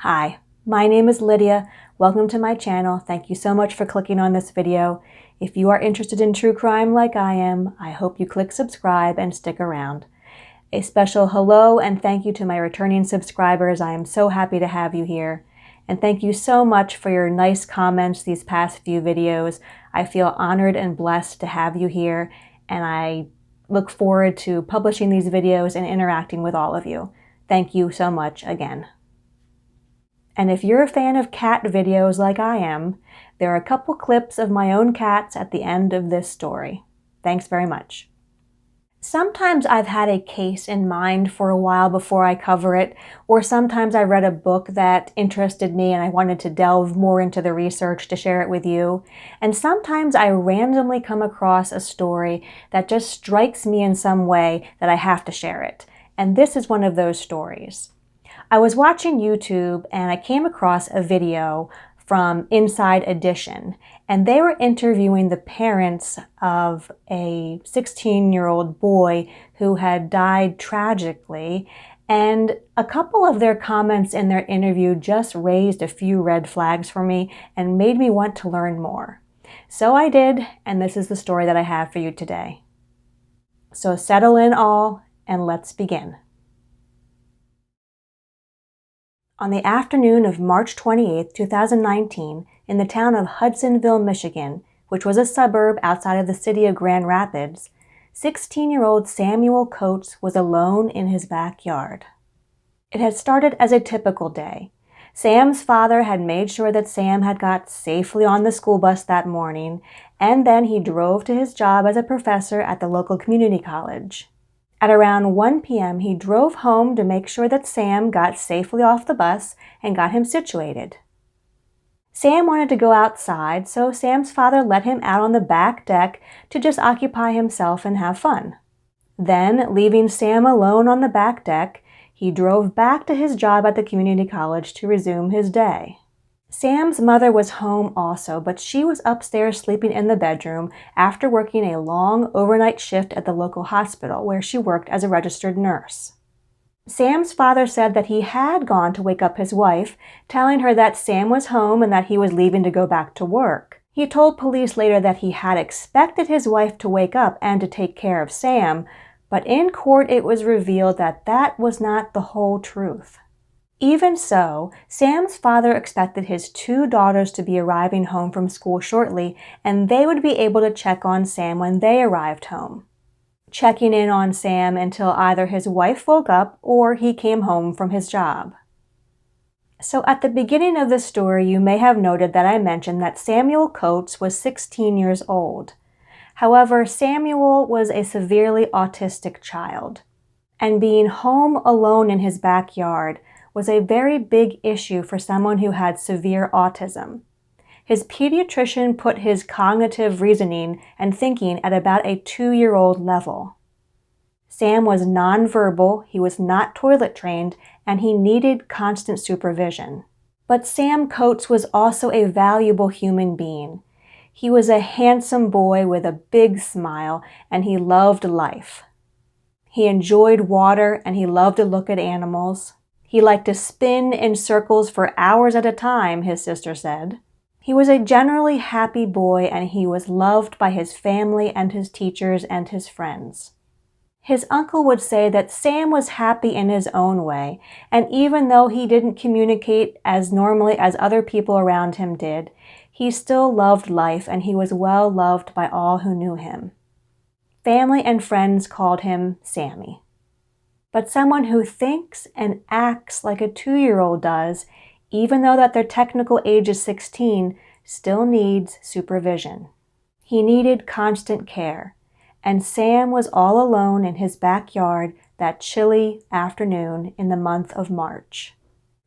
Hi, my name is Lydia. Welcome to my channel. Thank you so much for clicking on this video. If you are interested in true crime like I am, I hope you click subscribe and stick around. A special hello and thank you to my returning subscribers. I am so happy to have you here. And thank you so much for your nice comments these past few videos. I feel honored and blessed to have you here, and I look forward to publishing these videos and interacting with all of you. Thank you so much again. And if you're a fan of cat videos like I am, there are a couple clips of my own cats at the end of this story. Thanks very much. Sometimes I've had a case in mind for a while before I cover it, or sometimes I read a book that interested me and I wanted to delve more into the research to share it with you. And sometimes I randomly come across a story that just strikes me in some way that I have to share it. And this is one of those stories. I was watching YouTube and I came across a video from Inside Edition, and they were interviewing the parents of a 16-year-old boy who had died tragically, and a couple of their comments in their interview just raised a few red flags for me and made me want to learn more. So I did, and this is the story that I have for you today. So settle in all, and let's begin. On the afternoon of March 28, 2019, in the town of Hudsonville, Michigan, which was a suburb outside of the city of Grand Rapids, 16-year-old Samuel Koets was alone in his backyard. It had started as a typical day. Sam's father had made sure that Sam had got safely on the school bus that morning, and then he drove to his job as a professor at the local community college. At around 1 p.m., he drove home to make sure that Sam got safely off the bus and got him situated. Sam wanted to go outside, so Sam's father let him out on the back deck to just occupy himself and have fun. Then, leaving Sam alone on the back deck, he drove back to his job at the community college to resume his day. Sam's mother was home also, but she was upstairs sleeping in the bedroom after working a long overnight shift at the local hospital where she worked as a registered nurse. Sam's father said that he had gone to wake up his wife, telling her that Sam was home and that he was leaving to go back to work. He told police later that he had expected his wife to wake up and to take care of Sam, but in court it was revealed that that was not the whole truth. Even so, Sam's father expected his two daughters to be arriving home from school shortly, and they would be able to check on Sam when they arrived home, checking in on Sam until either his wife woke up or he came home from his job. So at the beginning of the story, you may have noted that I mentioned that Samuel Koets was 16 years old. However, Samuel was a severely autistic child, and being home alone in his backyard was a very big issue for someone who had severe autism. His pediatrician put his cognitive reasoning and thinking at about a 2-year-old level. Sam was nonverbal, he was not toilet trained, and he needed constant supervision. But Sam Koets was also a valuable human being. He was a handsome boy with a big smile, and he loved life. He enjoyed water, and he loved to look at animals. He liked to spin in circles for hours at a time, his sister said. He was a generally happy boy, and he was loved by his family and his teachers and his friends. His uncle would say that Sam was happy in his own way, and even though he didn't communicate as normally as other people around him did, he still loved life, and he was well loved by all who knew him. Family and friends called him Sammy. But someone who thinks and acts like a 2-year-old does, even though that their technical age is 16, still needs supervision. He needed constant care, and Sam was all alone in his backyard that chilly afternoon in the month of March.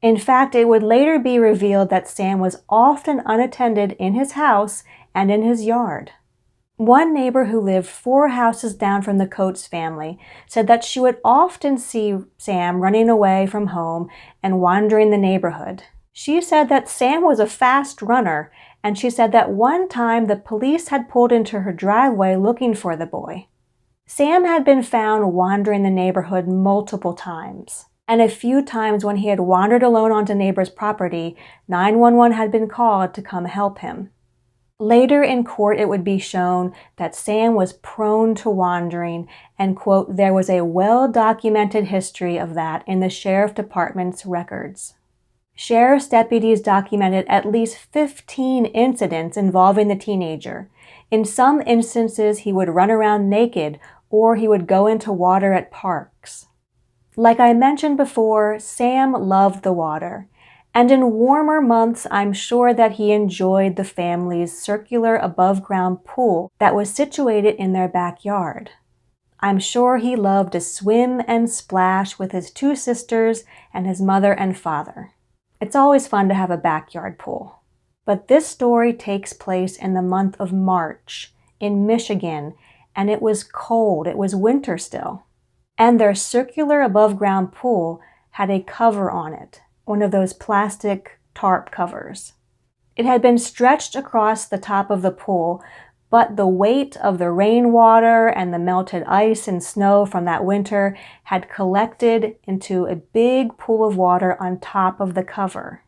In fact, it would later be revealed that Sam was often unattended in his house and in his yard. One neighbor who lived 4 houses down from the Koets family said that she would often see Sam running away from home and wandering the neighborhood. She said that Sam was a fast runner, and she said that one time the police had pulled into her driveway looking for the boy. Sam had been found wandering the neighborhood multiple times. And a few times when he had wandered alone onto neighbors' property, 911 had been called to come help him. Later in court, it would be shown that Sam was prone to wandering, and, quote, there was a well-documented history of that in the sheriff department's records. Sheriff's deputies documented at least 15 incidents involving the teenager. In some instances, he would run around naked, or he would go into water at parks. Like I mentioned before, Sam loved the water, and in warmer months, I'm sure that he enjoyed the family's circular above-ground pool that was situated in their backyard. I'm sure he loved to swim and splash with his two sisters and his mother and father. It's always fun to have a backyard pool. But this story takes place in the month of March in Michigan, and it was cold. It was winter still. And their circular above-ground pool had a cover on it, one of those plastic tarp covers. It had been stretched across the top of the pool, but the weight of the rainwater and the melted ice and snow from that winter had collected into a big pool of water on top of the cover.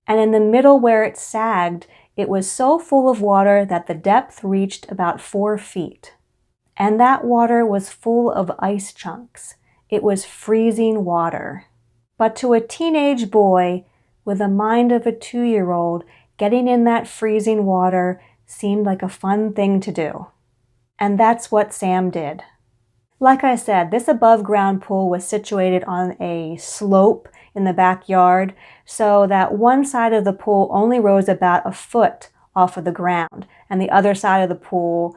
And in the middle where it sagged, it was so full of water that the depth reached about 4 feet. And that water was full of ice chunks. It was freezing water. But to a teenage boy with the mind of a 2-year-old, getting in that freezing water seemed like a fun thing to do. And that's what Sam did. Like I said, this above-ground pool was situated on a slope in the backyard, so that one side of the pool only rose about a foot off of the ground, and the other side of the pool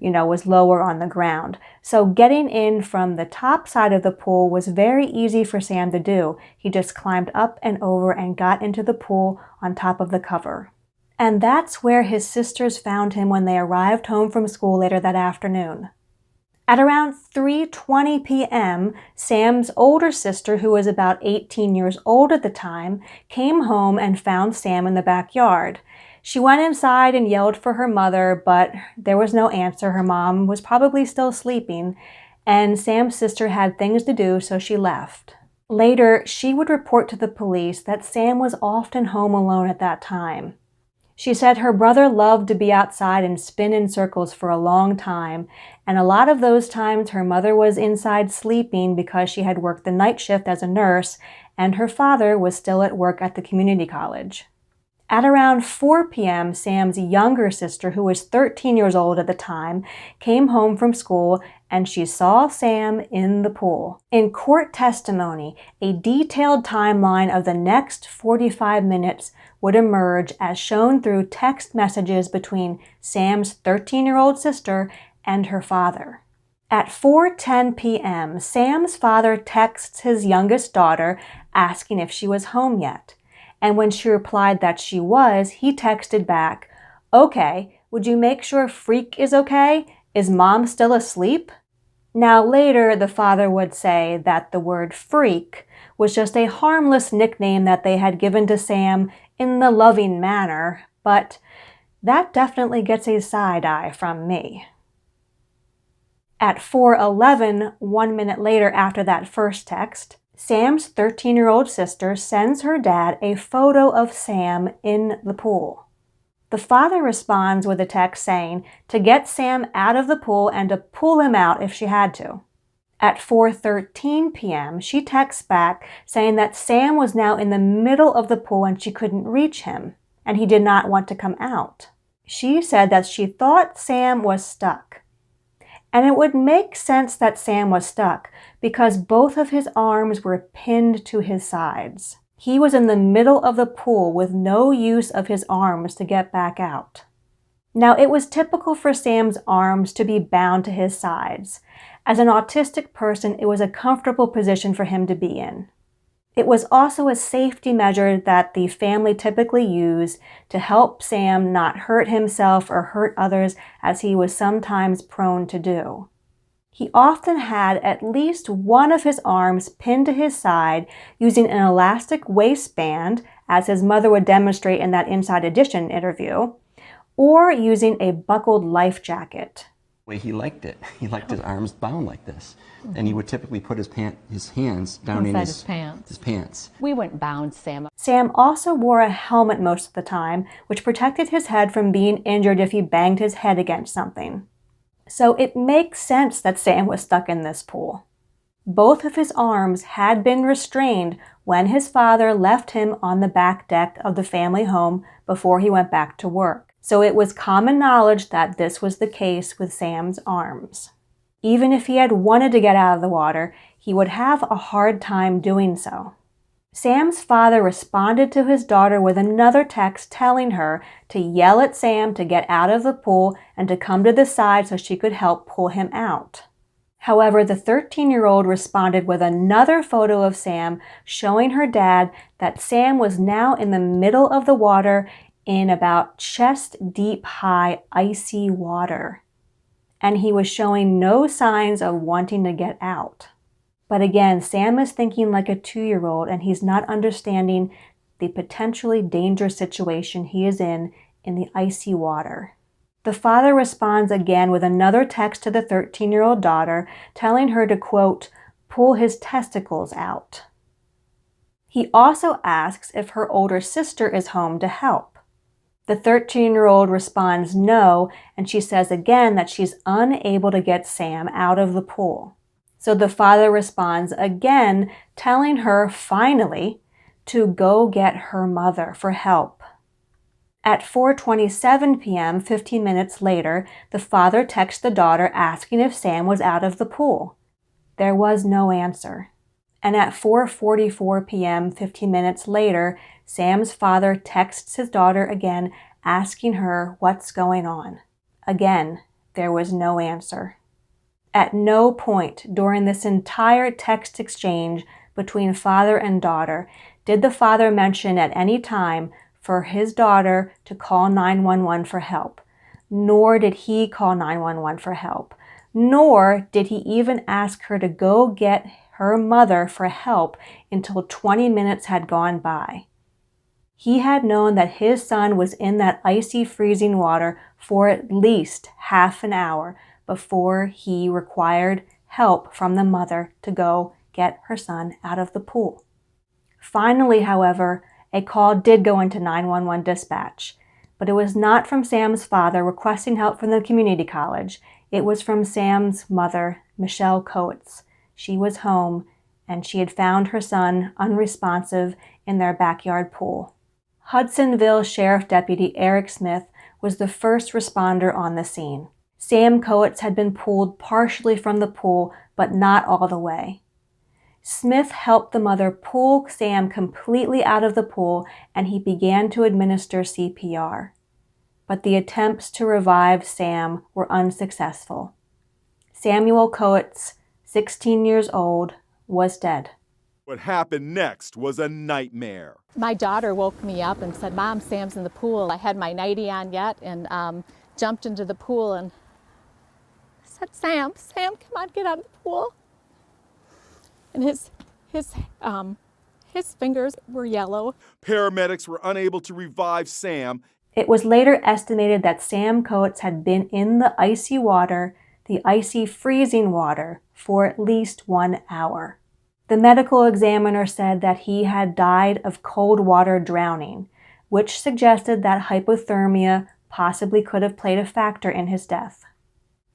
was lower on the ground. So getting in from the top side of the pool was very easy for Sam to do. He just climbed up and over and got into the pool on top of the cover. And that's where his sisters found him when they arrived home from school later that afternoon. At around 3:20 p.m., Sam's older sister, who was about 18 years old at the time, came home and found Sam in the backyard. She went inside and yelled for her mother, but there was no answer. Her mom was probably still sleeping, and Sam's sister had things to do, so she left. Later, she would report to the police that Sam was often home alone at that time. She said her brother loved to be outside and spin in circles for a long time, and a lot of those times her mother was inside sleeping because she had worked the night shift as a nurse, and her father was still at work at the community college. At around 4 p.m., Sam's younger sister, who was 13 years old at the time, came home from school and she saw Sam in the pool. In court testimony, a detailed timeline of the next 45 minutes would emerge as shown through text messages between Sam's 13-year-old sister and her father. At 4:10 p.m., Sam's father texts his youngest daughter asking if she was home yet. And when she replied that she was, he texted back, "Okay, would you make sure Freak is okay? Is Mom still asleep?" Now later, the father would say that the word freak was just a harmless nickname that they had given to Sam in the loving manner, but that definitely gets a side eye from me. At 4:11, 1 minute later after that first text, Sam's 13-year-old sister sends her dad a photo of Sam in the pool. The father responds with a text saying to get Sam out of the pool and to pull him out if she had to. At 4:13 p.m., she texts back saying that Sam was now in the middle of the pool and she couldn't reach him, and he did not want to come out. She said that she thought Sam was stuck. And it would make sense that Sam was stuck because both of his arms were pinned to his sides. He was in the middle of the pool with no use of his arms to get back out. Now, it was typical for Sam's arms to be bound to his sides. As an autistic person, it was a comfortable position for him to be in. It was also a safety measure that the family typically used to help Sam not hurt himself or hurt others, as he was sometimes prone to do. He often had at least one of his arms pinned to his side using an elastic waistband, as his mother would demonstrate in that Inside Edition interview, or using a buckled life jacket. way he liked it. He liked his arms bound like this. And he would typically put his hands down in his pants. We wouldn't bound Sam. Sam also wore a helmet most of the time, which protected his head from being injured if he banged his head against something. So it makes sense that Sam was stuck in this pool. Both of his arms had been restrained when his father left him on the back deck of the family home before he went back to work. So it was common knowledge that this was the case with Sam's arms. Even if he had wanted to get out of the water, he would have a hard time doing so. Sam's father responded to his daughter with another text telling her to yell at Sam to get out of the pool and to come to the side so she could help pull him out. However, the 13-year-old responded with another photo of Sam showing her dad that Sam was now in the middle of the water in about chest-deep high icy water, and he was showing no signs of wanting to get out. But again, Sam is thinking like a 2-year-old, and he's not understanding the potentially dangerous situation he is in the icy water. The father responds again with another text to the 13-year-old daughter, telling her to, quote, pull his testicles out. He also asks if her older sister is home to help. The 13-year-old responds no, and she says again that she's unable to get Sam out of the pool. So the father responds again, telling her, finally, to go get her mother for help. At 4:27 p.m., 15 minutes later, the father texts the daughter asking if Sam was out of the pool. There was no answer. And at 4:44 p.m., 15 minutes later, Sam's father texts his daughter again, asking her what's going on. Again, there was no answer. At no point during this entire text exchange between father and daughter did the father mention at any time for his daughter to call 911 for help, nor did he call 911 for help, nor did he even ask her to go get her mother for help until 20 minutes had gone by. He had known that his son was in that icy, freezing water for at least half an hour before he required help from the mother to go get her son out of the pool. Finally, however, a call did go into 911 dispatch, but it was not from Sam's father requesting help from the community college. It was from Sam's mother, Michelle Koets. She was home, and she had found her son unresponsive in their backyard pool. Hudsonville Sheriff Deputy Eric Smith was the first responder on the scene. Sam Koets had been pulled partially from the pool, but not all the way. Smith helped the mother pull Sam completely out of the pool, and he began to administer CPR. But the attempts to revive Sam were unsuccessful. Samuel Koets, 16 years old, was dead. What happened next was a nightmare. My daughter woke me up and said, Mom, Sam's in the pool. I had my nightie on yet and jumped into the pool and said, Sam, come on, get out of the pool. And his fingers were yellow. Paramedics were unable to revive Sam. It was later estimated that Sam Koets had been in the icy water, the icy freezing water, for at least 1 hour. The medical examiner said that he had died of cold water drowning, which suggested that hypothermia possibly could have played a factor in his death.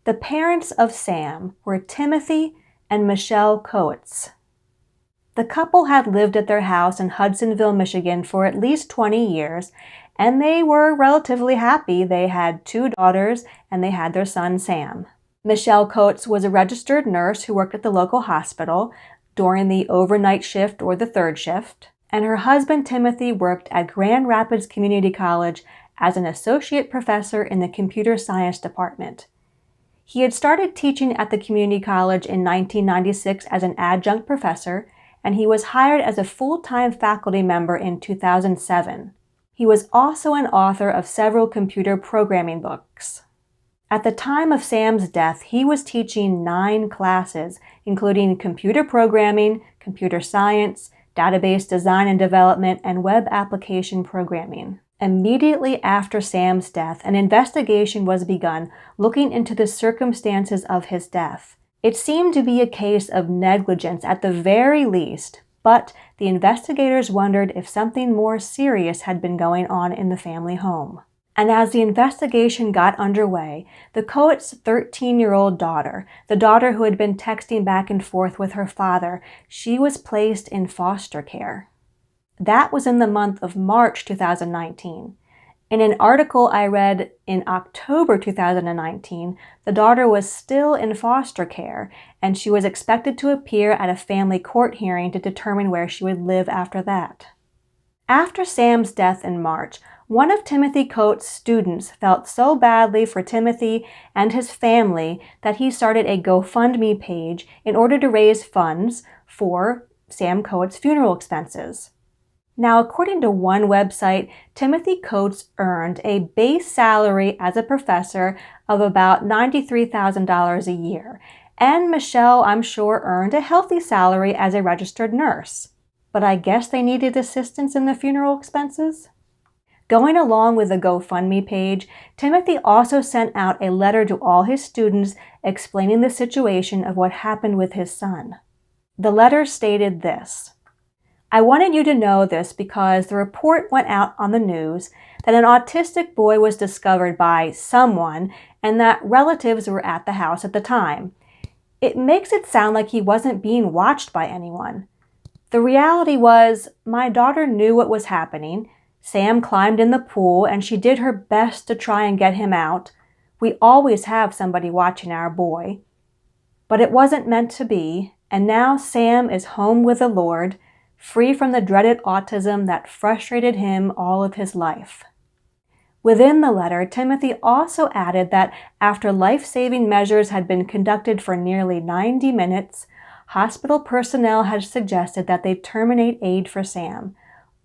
The parents of Sam were Timothy and Michelle Koets. The couple had lived at their house in Hudsonville, Michigan for at least 20 years, and they were relatively happy. They had 2 daughters, and they had their son, Sam. Michelle Koets was a registered nurse who worked at the local hospital during the overnight shift or the third shift, and her husband, Timothy, worked at Grand Rapids Community College as an associate professor in the computer science department. He had started teaching at the community college in 1996 as an adjunct professor, and he was hired as a full-time faculty member in 2007. He was also an author of several computer programming books. At the time of Sam's death, he was teaching 9 classes, including computer programming, computer science, database design and development, and web application programming. Immediately after Sam's death, an investigation was begun looking into the circumstances of his death. It seemed to be a case of negligence at the very least, but the investigators wondered if something more serious had been going on in the family home. And as the investigation got underway, the Koets' 13-year-old daughter, the daughter who had been texting back and forth with her father, she was placed in foster care. That was in the month of March 2019. In an article I read in October 2019, the daughter was still in foster care, and she was expected to appear at a family court hearing to determine where she would live after that. After Sam's death in March, one of Timothy Koets' students felt so badly for Timothy and his family that he started a GoFundMe page in order to raise funds for Sam Koets' funeral expenses. Now, according to one website, Timothy Koets earned a base salary as a professor of about $93,000 a year, and Michelle, I'm sure, earned a healthy salary as a registered nurse. But I guess they needed assistance in the funeral expenses? Going along with the GoFundMe page, Timothy also sent out a letter to all his students explaining the situation of what happened with his son. The letter stated this: I wanted you to know this because the report went out on the news that an autistic boy was discovered by someone and that relatives were at the house at the time. It makes it sound like he wasn't being watched by anyone. The reality was, my daughter knew what was happening. Sam climbed in the pool and she did her best to try and get him out. We always have somebody watching our boy. But it wasn't meant to be, and now Sam is home with the Lord, free from the dreaded autism that frustrated him all of his life. Within the letter, Timothy also added that after life-saving measures had been conducted for nearly 90 minutes, hospital personnel had suggested that they terminate aid for Sam,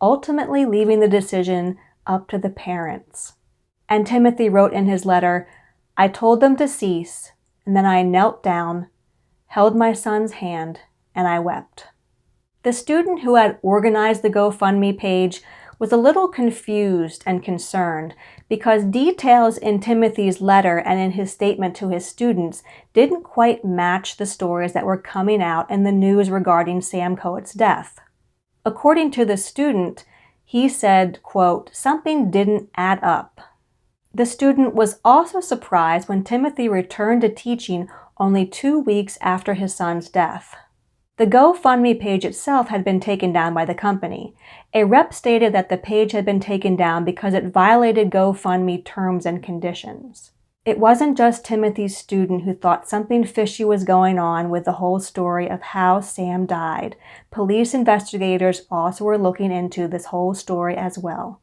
ultimately leaving the decision up to the parents. And Timothy wrote in his letter, I told them to cease, and then I knelt down, held my son's hand, and I wept. The student who had organized the GoFundMe page was a little confused and concerned because details in Timothy's letter and in his statement to his students didn't quite match the stories that were coming out in the news regarding Sam Koets' death. According to the student, he said, quote, something didn't add up. The student was also surprised when Timothy returned to teaching only 2 weeks after his son's death. The GoFundMe page itself had been taken down by the company. A rep stated that the page had been taken down because it violated GoFundMe terms and conditions. It wasn't just Timothy's student who thought something fishy was going on with the whole story of how Sam died. Police investigators also were looking into this whole story as well.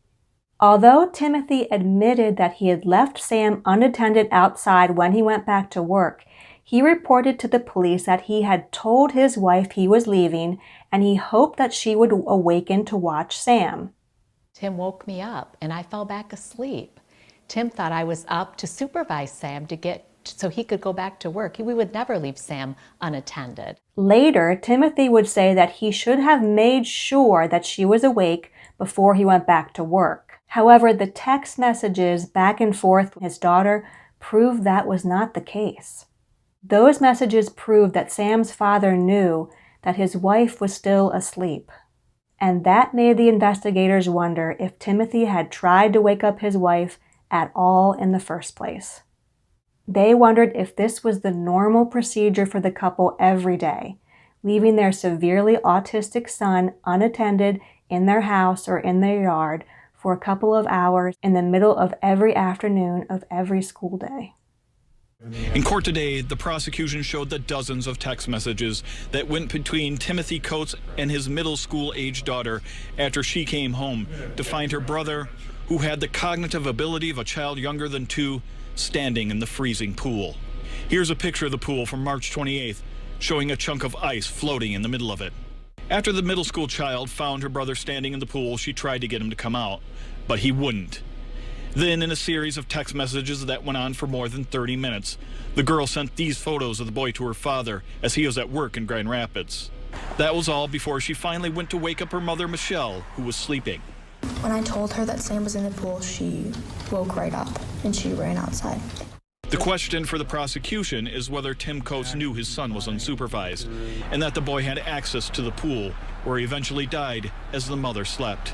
Although Timothy admitted that he had left Sam unattended outside when he went back to work, he reported to the police that he had told his wife he was leaving and he hoped that she would awaken to watch Sam. Tim woke me up and I fell back asleep. Tim thought I was up to supervise Sam so he could go back to work. We would never leave Sam unattended. Later, Timothy would say that he should have made sure that she was awake before he went back to work. However, the text messages back and forth with his daughter proved that was not the case. Those messages proved that Sam's father knew that his wife was still asleep. And that made the investigators wonder if Timothy had tried to wake up his wife at all in the first place. They wondered if this was the normal procedure for the couple every day, leaving their severely autistic son unattended in their house or in their yard for a couple of hours in the middle of every afternoon of every school day. In court today, the prosecution showed the dozens of text messages that went between Timothy Koets and his middle school-age daughter after she came home to find her brother, who had the cognitive ability of a child younger than 2, standing in the freezing pool. Here's a picture of the pool from March 28th, showing a chunk of ice floating in the middle of it. After the middle school child found her brother standing in the pool, she tried to get him to come out, but he wouldn't. Then, in a series of text messages that went on for more than 30 minutes, the girl sent these photos of the boy to her father as he was at work in Grand Rapids. That was all before she finally went to wake up her mother, Michelle, who was sleeping. When I told her that Sam was in the pool, she woke right up and she ran outside. The question for the prosecution is whether Tim Koets knew his son was unsupervised and that the boy had access to the pool, where he eventually died as the mother slept.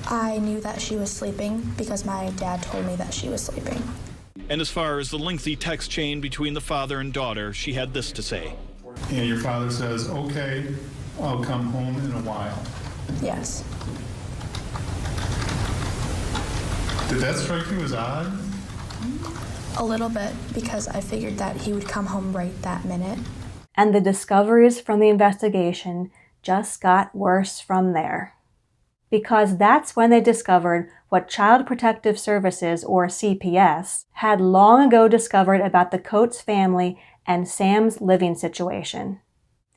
I knew that she was sleeping because my dad told me that she was sleeping. And as far as the lengthy text chain between the father and daughter, she had this to say. And your father says, okay, I'll come home in a while. Yes. Did that strike you as odd? A little bit, because I figured that he would come home right that minute. And the discoveries from the investigation just got worse from there. Because that's when they discovered what Child Protective Services, or CPS, had long ago discovered about the Koets family and Sam's living situation.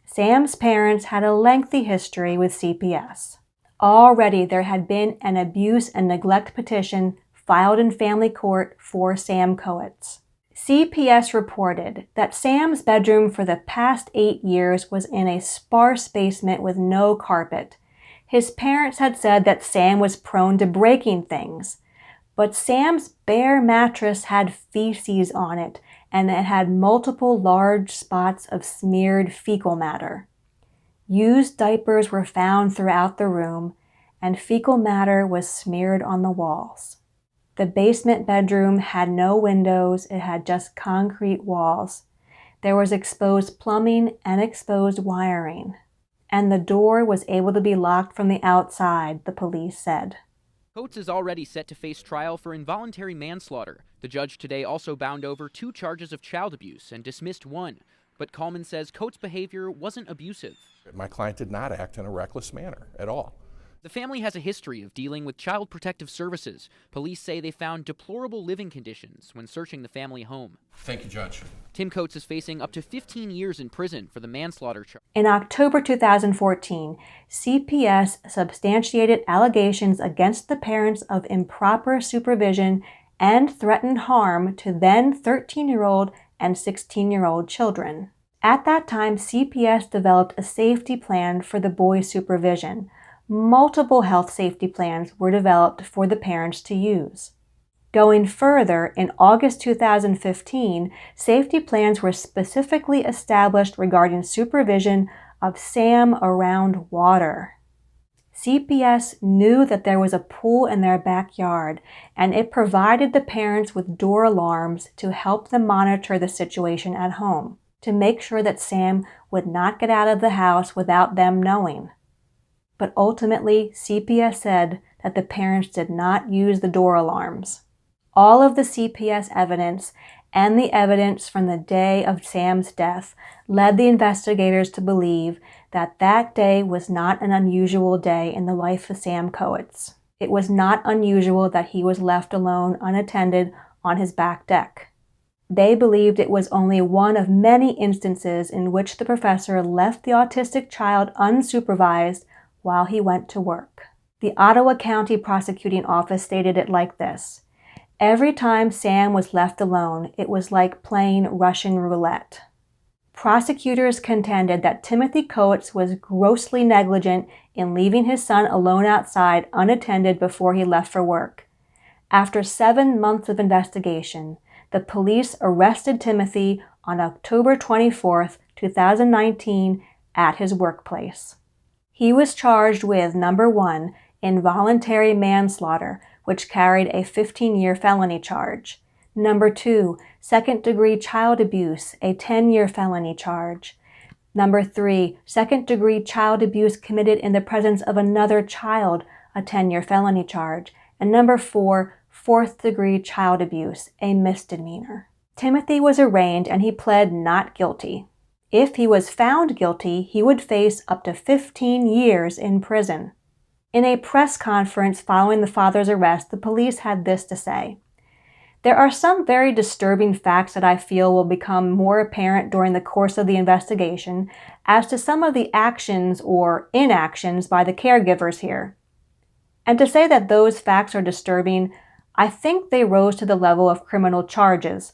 Sam's parents had a lengthy history with CPS. Already there had been an abuse and neglect petition filed in family court for Sam Koets. CPS reported that Sam's bedroom for the past 8 years was in a sparse basement with no carpet. His parents had said that Sam was prone to breaking things, but Sam's bare mattress had feces on it, and it had multiple large spots of smeared fecal matter. Used diapers were found throughout the room, and fecal matter was smeared on the walls. The basement bedroom had no windows, it had just concrete walls. There was exposed plumbing and exposed wiring, and the door was able to be locked from the outside, the police said. Koets is already set to face trial for involuntary manslaughter. The judge today also bound over 2 charges of child abuse and dismissed 1. But Coleman says Koets' behavior wasn't abusive. My client did not act in a reckless manner at all. The family has a history of dealing with Child Protective Services. Police say they found deplorable living conditions when searching the family home. Thank you, Judge. Tim Koets is facing up to 15 years in prison for the manslaughter charge. In October 2014, CPS substantiated allegations against the parents of improper supervision and threatened harm to then 13-year-old and 16-year-old children. At that time, CPS developed a safety plan for the boys' supervision. Multiple health safety plans were developed for the parents to use. Going further, in August 2015, safety plans were specifically established regarding supervision of Sam around water. CPS knew that there was a pool in their backyard, and it provided the parents with door alarms to help them monitor the situation at home, to make sure that Sam would not get out of the house without them knowing. But ultimately, CPS said that the parents did not use the door alarms. All of the CPS evidence and the evidence from the day of Sam's death led the investigators to believe that that day was not an unusual day in the life of Sam Koets. It was not unusual that he was left alone unattended on his back deck. They believed it was only one of many instances in which the professor left the autistic child unsupervised while he went to work. The Ottawa County Prosecuting Office stated it like this: every time Sam was left alone, it was like playing Russian roulette. Prosecutors contended that Timothy Koets was grossly negligent in leaving his son alone outside unattended before he left for work. After 7 months of investigation, the police arrested Timothy on October 24, 2019 at his workplace. He was charged with, number 1, involuntary manslaughter, which carried a 15-year felony charge. Number 2, second-degree child abuse, a 10-year felony charge. Number 3, second-degree child abuse committed in the presence of another child, a 10-year felony charge. And number 4, fourth-degree child abuse, a misdemeanor. Timothy was arraigned and he pled not guilty. If he was found guilty, he would face up to 15 years in prison. In a press conference following the father's arrest, the police had this to say: there are some very disturbing facts that I feel will become more apparent during the course of the investigation as to some of the actions or inactions by the caregivers here. And to say that those facts are disturbing, I think they rose to the level of criminal charges.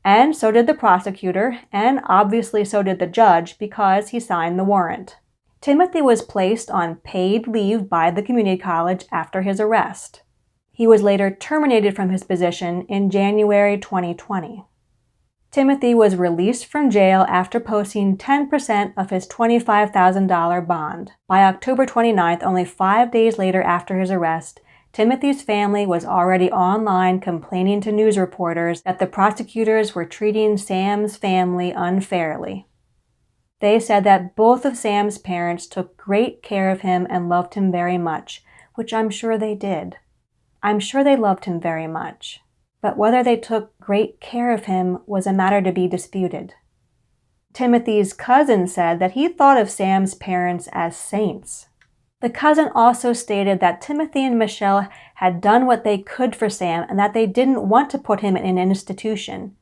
And so did the prosecutor, and obviously so did the judge because he signed the warrant. Timothy was placed on paid leave by the community college after his arrest. He was later terminated from his position in January 2020. Timothy was released from jail after posting 10% of his $25,000 bond. By October 29th, only 5 days later after his arrest, Timothy's family was already online complaining to news reporters that the prosecutors were treating Sam's family unfairly. They said that both of Sam's parents took great care of him and loved him very much, which I'm sure they did. I'm sure they loved him very much. But whether they took great care of him was a matter to be disputed. Timothy's cousin said that he thought of Sam's parents as saints. The cousin also stated that Timothy and Michelle had done what they could for Sam and that they didn't want to put him in an institution.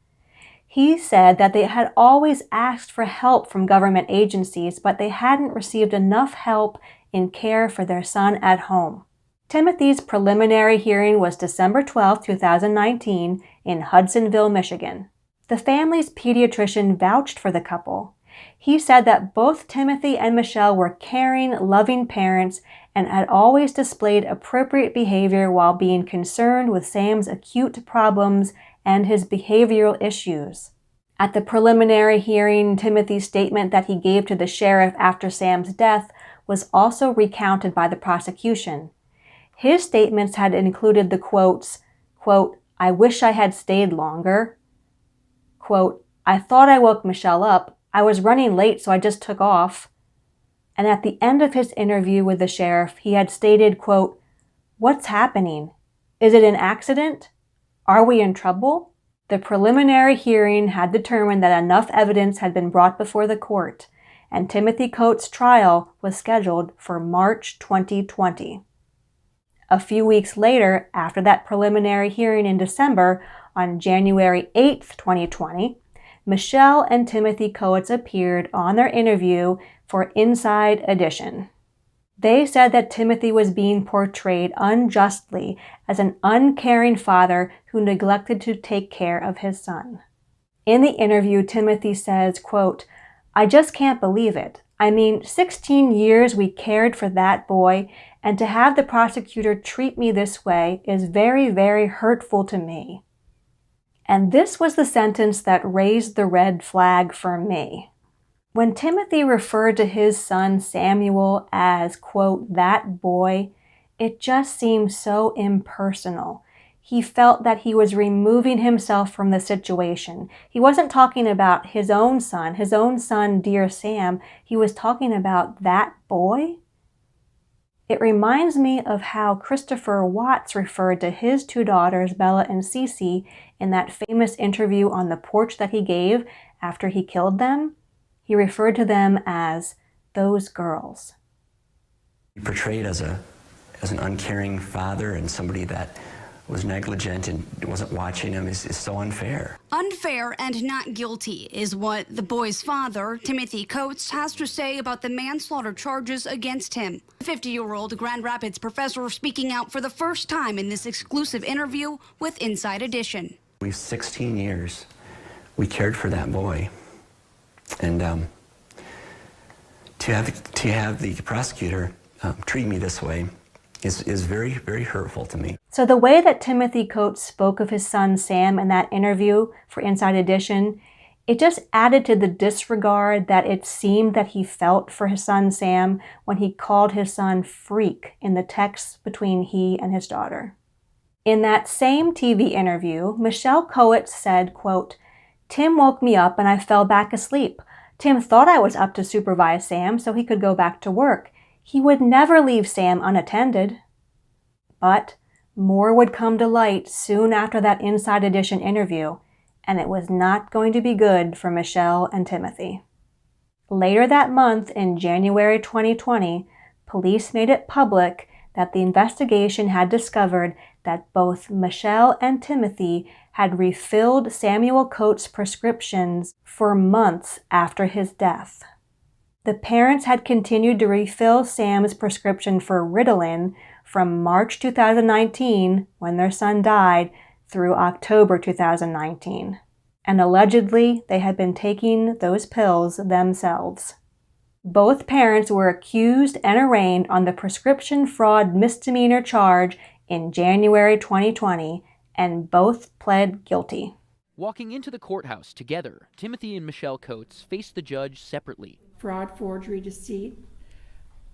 He said that they had always asked for help from government agencies, but they hadn't received enough help in care for their son at home. Timothy's preliminary hearing was December 12, 2019, in Hudsonville, Michigan. The family's pediatrician vouched for the couple. He said that both Timothy and Michelle were caring, loving parents and had always displayed appropriate behavior while being concerned with Sam's acute problems and his behavioral issues. At the preliminary hearing, Timothy's statement that he gave to the sheriff after Sam's death was also recounted by the prosecution. His statements had included the quotes, quote, "I wish I had stayed longer," quote, "I thought I woke Michelle up. I was running late, so I just took off." And at the end of his interview with the sheriff, he had stated, quote, "What's happening? Is it an accident? Are we in trouble?" The preliminary hearing had determined that enough evidence had been brought before the court, and Timothy Koets' trial was scheduled for March 2020. A few weeks later, after that preliminary hearing in December, on January 8, 2020, Michelle and Timothy Koets appeared on their interview for Inside Edition. They said that Timothy was being portrayed unjustly as an uncaring father who neglected to take care of his son. In the interview, Timothy says, quote, "I just can't believe it. I mean, 16 years we cared for that boy, and to have the prosecutor treat me this way is very, very hurtful to me." And this was the sentence that raised the red flag for me. When Timothy referred to his son Samuel as, quote, "that boy," it just seemed so impersonal. He felt that he was removing himself from the situation. He wasn't talking about his own son, dear Sam. He was talking about that boy. It reminds me of how Christopher Watts referred to his two daughters, Bella and Cece, in that famous interview on the porch that he gave after he killed them. He referred to them as those girls. Portrayed as an uncaring father and somebody that was negligent and wasn't watching him is so unfair. Unfair and not guilty is what the boy's father, Timothy Koets, has to say about the manslaughter charges against him. The 50-year-old Grand Rapids professor speaking out for the first time in this exclusive interview with Inside Edition. We've 16 years. We cared for that boy. And to have the prosecutor treat me this way is very, very hurtful to me. So the way that Timothy Koets spoke of his son Sam in that interview for Inside Edition, it just added to the disregard that it seemed that he felt for his son Sam when he called his son freak in the texts between he and his daughter. In that same TV interview, Michelle Koets said, quote, "Tim woke me up and I fell back asleep. Tim thought I was up to supervise Sam so he could go back to work. He would never leave Sam unattended." But more would come to light soon after that Inside Edition interview, and it was not going to be good for Michelle and Timothy. Later that month, in January 2020, police made it public that the investigation had discovered that both Michelle and Timothy had refilled Samuel Koets' prescriptions for months after his death. The parents had continued to refill Sam's prescription for Ritalin from March 2019, when their son died, through October 2019. And allegedly, they had been taking those pills themselves. Both parents were accused and arraigned on the prescription fraud misdemeanor charge in January 2020, and both pled guilty. Walking into the courthouse together, Timothy and Michelle Koets faced the judge separately. Fraud, forgery, deceit,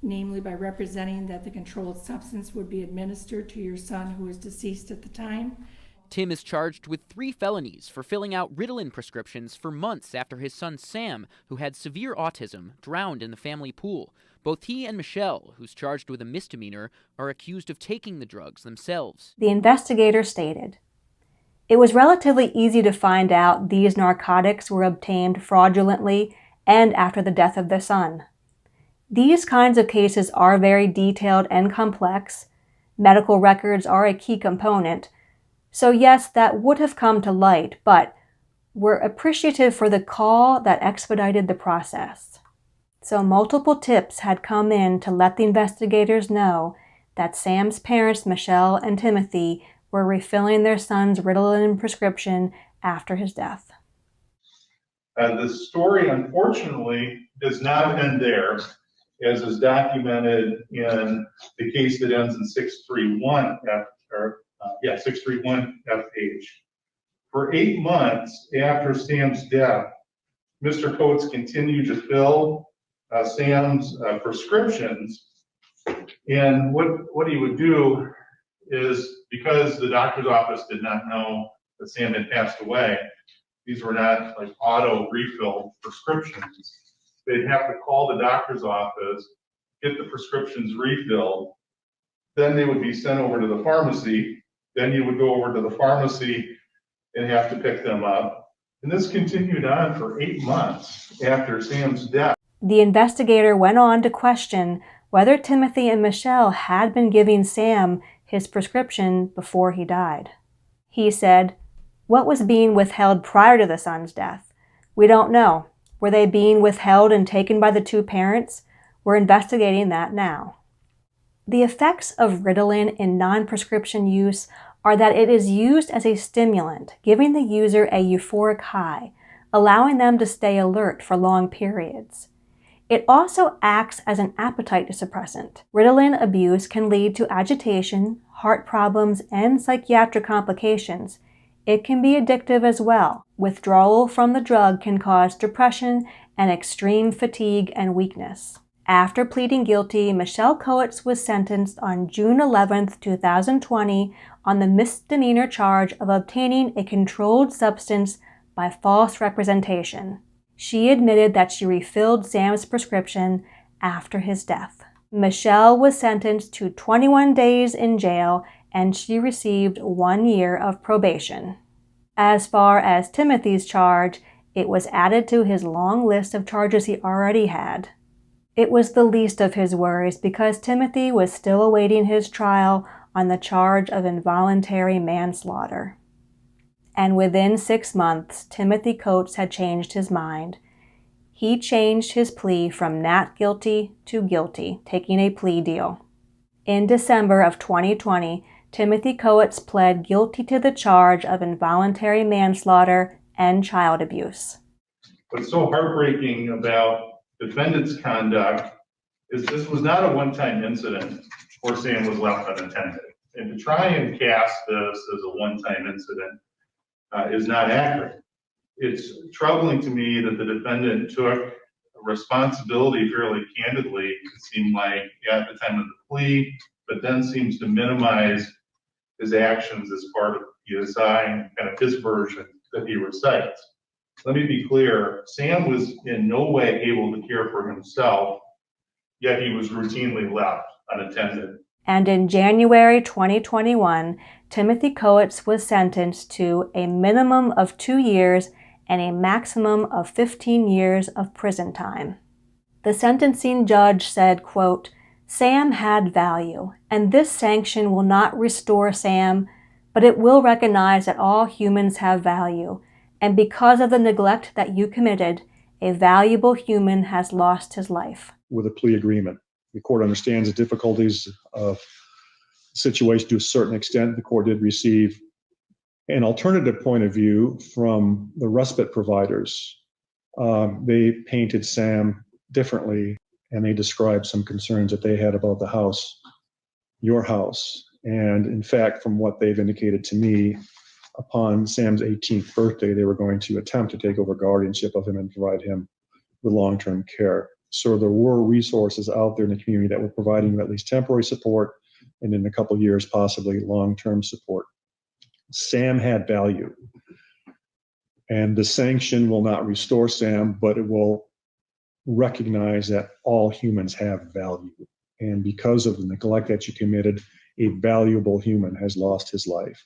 namely by representing that the controlled substance would be administered to your son who was deceased at the time. Tim is charged with 3 felonies for filling out Ritalin prescriptions for months after his son Sam, who had severe autism, drowned in the family pool. Both he and Michelle, who's charged with a misdemeanor, are accused of taking the drugs themselves. The investigator stated, "It was relatively easy to find out these narcotics were obtained fraudulently and after the death of their son. These kinds of cases are very detailed and complex. Medical records are a key component. So yes, that would have come to light, but we're appreciative for the call that expedited the process." So multiple tips had come in to let the investigators know that Sam's parents, Michelle and Timothy, were refilling their son's Ritalin prescription after his death. The story, unfortunately, does not end there, as is documented in the case that ends in 631 FH. For 8 months after Sam's death, Mr. Koets continued to fill Sam's prescriptions. And what he would do is, because the doctor's office did not know that Sam had passed away, these were not like auto refill prescriptions. They'd have to call the doctor's office, get the prescriptions refilled, then they would be sent over to the pharmacy. Then you would go over to the pharmacy and have to pick them up. And this continued on for 8 months after Sam's death. The investigator went on to question whether Timothy and Michelle had been giving Sam his prescription before he died. He said, "What was being withheld prior to the son's death? We don't know. Were they being withheld and taken by the 2 parents? We're investigating that now." The effects of Ritalin in non-prescription use are that it is used as a stimulant, giving the user a euphoric high, allowing them to stay alert for long periods. It also acts as an appetite suppressant. Ritalin abuse can lead to agitation, heart problems, and psychiatric complications. It can be addictive as well. Withdrawal from the drug can cause depression and extreme fatigue and weakness. After pleading guilty, Michelle Koets was sentenced on June 11, 2020 on the misdemeanor charge of obtaining a controlled substance by false representation. She admitted that she refilled Sam's prescription after his death. Michelle was sentenced to 21 days in jail and she received 1 year of probation. As far as Timothy's charge, it was added to his long list of charges he already had. It was the least of his worries because Timothy was still awaiting his trial on the charge of involuntary manslaughter. And within 6 months, Timothy Koets had changed his mind. He changed his plea from not guilty to guilty, taking a plea deal. In December of 2020, Timothy Koets pled guilty to the charge of involuntary manslaughter and child abuse. What's so heartbreaking about defendant's conduct is this was not a one-time incident where Sam was left unattended. And to try and cast this as a one-time incident is not accurate. It's troubling to me that the defendant took responsibility fairly candidly, it seemed like, at the time of the plea, but then seems to minimize his actions as part of the PSI and kind of his version that he recites. Let me be clear, Sam was in no way able to care for himself, yet he was routinely left unattended. And in January 2021, Timothy Koets was sentenced to a minimum of 2 years and a maximum of 15 years of prison time. The sentencing judge said, quote, "Sam had value, and this sanction will not restore Sam, but it will recognize that all humans have value. And because of the neglect that you committed, a valuable human has lost his life." With a plea agreement, the court understands the difficulties of the situation to a certain extent. The court did receive an alternative point of view from the respite providers. They painted Sam differently, and they described some concerns that they had about the house, your house. And in fact, from what they've indicated to me, upon Sam's 18th birthday, they were going to attempt to take over guardianship of him and provide him with long-term care. So there were resources out there in the community that were providing him at least temporary support, and in a couple of years, possibly long-term support. Sam had value, and the sanction will not restore Sam, but it will recognize that all humans have value. And because of the neglect that you committed, a valuable human has lost his life.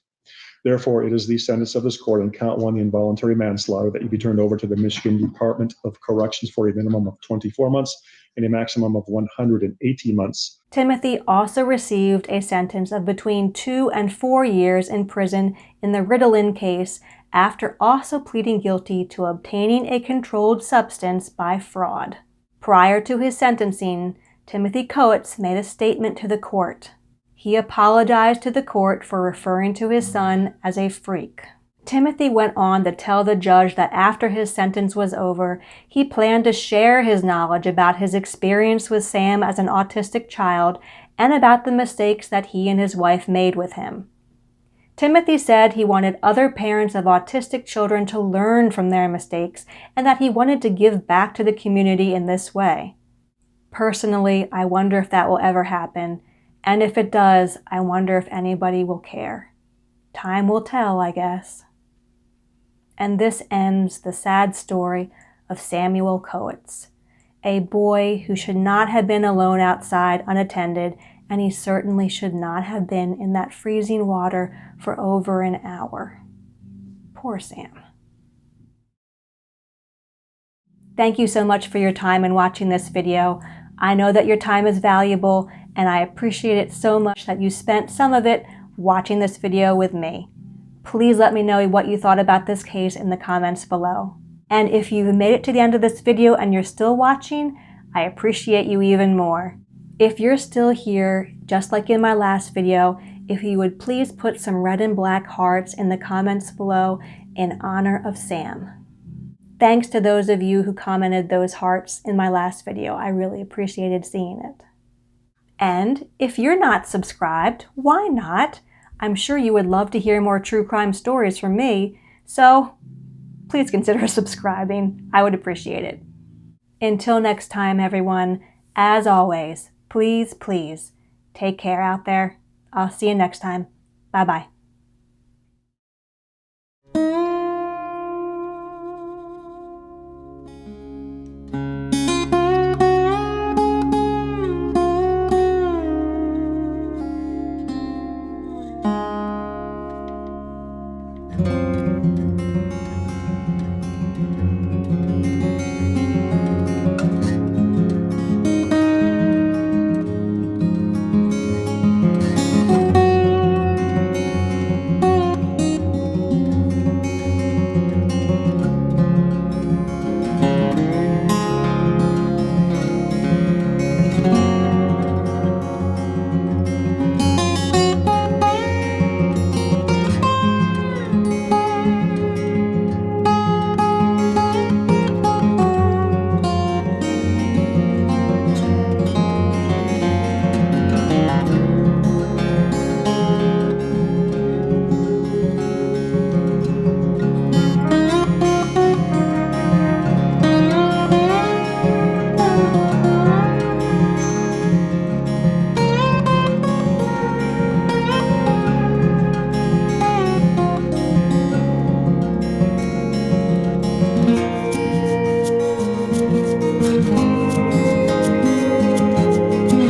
Therefore, it is the sentence of this court on count 1, the involuntary manslaughter, that you be turned over to the Michigan Department of Corrections for a minimum of 24 months and a maximum of 180 months. Timothy also received a sentence of between 2 and 4 years in prison in the Ritalin case after also pleading guilty to obtaining a controlled substance by fraud. Prior to his sentencing, Timothy Koets made a statement to the court. He apologized to the court for referring to his son as a freak. Timothy went on to tell the judge that after his sentence was over, he planned to share his knowledge about his experience with Sam as an autistic child and about the mistakes that he and his wife made with him. Timothy said he wanted other parents of autistic children to learn from their mistakes and that he wanted to give back to the community in this way. Personally, I wonder if that will ever happen. And if it does, I wonder if anybody will care. Time will tell, I guess. And this ends the sad story of Samuel Koets, a boy who should not have been alone outside unattended, and he certainly should not have been in that freezing water for over an hour. Poor Sam. Thank you so much for your time in watching this video. I know that your time is valuable, and I appreciate it so much that you spent some of it watching this video with me. Please let me know what you thought about this case in the comments below. And if you've made it to the end of this video and you're still watching, I appreciate you even more. If you're still here, just like in my last video, if you would please put some red and black hearts in the comments below in honor of Sam. Thanks to those of you who commented those hearts in my last video. I really appreciated seeing it. And if you're not subscribed, why not? I'm sure you would love to hear more true crime stories from me, so please consider subscribing. I would appreciate it. Until next time, everyone, as always, please, please take care out there. I'll see you next time. Bye-bye.